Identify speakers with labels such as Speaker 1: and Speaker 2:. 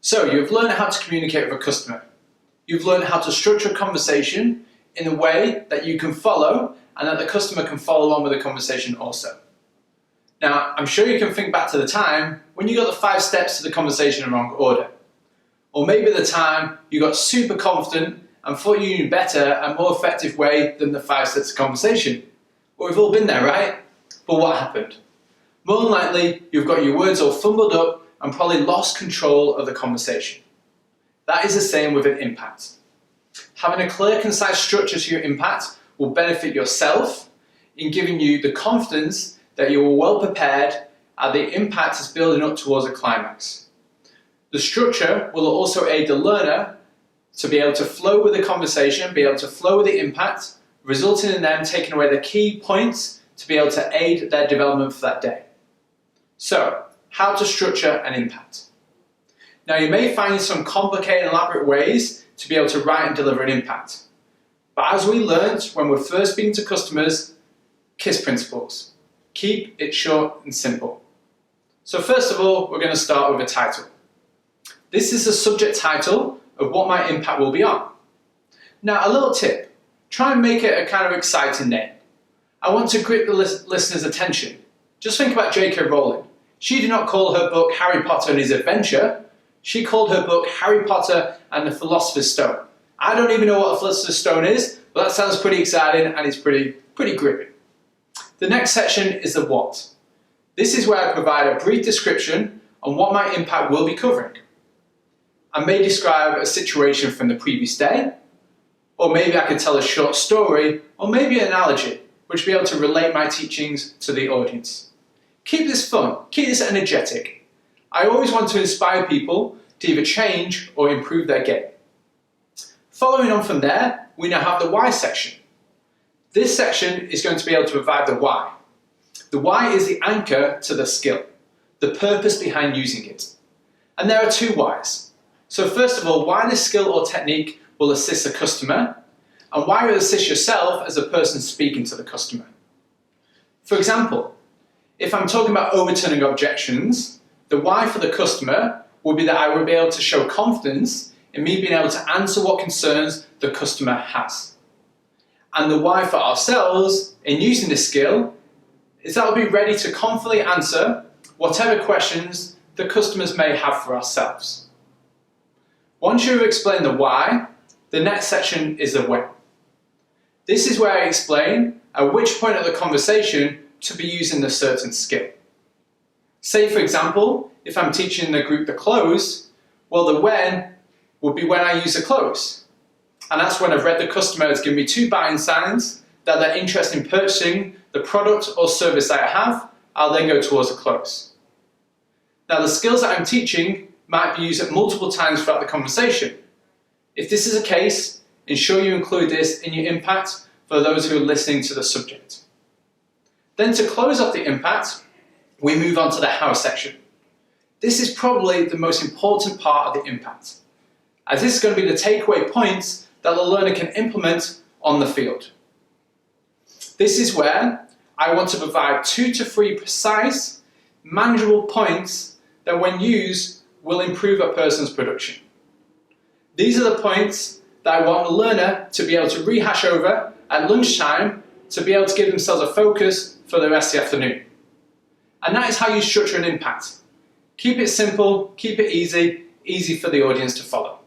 Speaker 1: So you've learned how to communicate with a customer. You've learned how to structure a conversation in a way that you can follow and that the customer can follow along with the conversation also. Now, I'm sure you can think back to the time when you got the 5 steps to the conversation in the wrong order. Or maybe the time you got super confident and thought you knew better and more effective way than the 5 steps of conversation. Well, we've all been there, right? But what happened? More than likely, you've got your words all fumbled up and probably lost control of the conversation. That is the same with an impact. Having a clear, concise structure to your impact will benefit yourself in giving you the confidence that you are well prepared and the impact is building up towards a climax. The structure will also aid the learner to be able to flow with the conversation, be able to flow with the impact, resulting in them taking away the key points to be able to aid their development for that day. So, how to structure an impact. Now, you may find some complicated and elaborate ways to be able to write and deliver an impact. But as we learned when we're first speaking to customers, KISS principles. Keep it short and simple. So first of all, we're going to start with a title. This is the subject title of what my impact will be on. Now, a little tip. Try and make it a kind of exciting name. I want to grip the listener's attention. Just think about J.K. Rowling. She did not call her book Harry Potter and His Adventure. She called her book Harry Potter and the Philosopher's Stone. I don't even know what a Philosopher's Stone is, but that sounds pretty exciting and it's pretty gripping. The next section is the what. This is where I provide a brief description on what my impact will be covering. I may describe a situation from the previous day, or maybe I could tell a short story, or maybe an analogy, which will be able to relate my teachings to the audience. Keep this fun, keep this energetic. I always want to inspire people to either change or improve their game. Following on from there, we now have the why section. This section is going to be able to provide the why. The why is the anchor to the skill, the purpose behind using it. And there are 2 whys. So first of all, why this skill or technique will assist the customer, and why it will assist yourself as a person speaking to the customer. For example, if I'm talking about overturning objections, the why for the customer will be that I will be able to show confidence in me being able to answer what concerns the customer has. And the why for ourselves in using this skill is that we'll be ready to confidently answer whatever questions the customers may have for ourselves. Once you've explained the why, the next section is the when. This is where I explain at which point of the conversation to be using the certain skill. Say, for example, if I'm teaching the group the close, well, the when would be when I use the close. And that's when I've read the customer has given me 2 buying signs that they're interested in purchasing the product or service that I have. I'll then go towards the close. Now, the skills that I'm teaching might be used at multiple times throughout the conversation. If this is the case, ensure you include this in your impact for those who are listening to the subject. Then to close off the impact, we move on to the how section. This is probably the most important part of the impact, as this is going to be the takeaway points that the learner can implement on the field. This is where I want to provide 2 to 3 precise, manageable points that when used will improve a person's production. These are the points that I want the learner to be able to rehash over at lunchtime to be able to give themselves a focus for the rest of the afternoon. And that is how you structure an impact. Keep it simple, keep it easy for the audience to follow.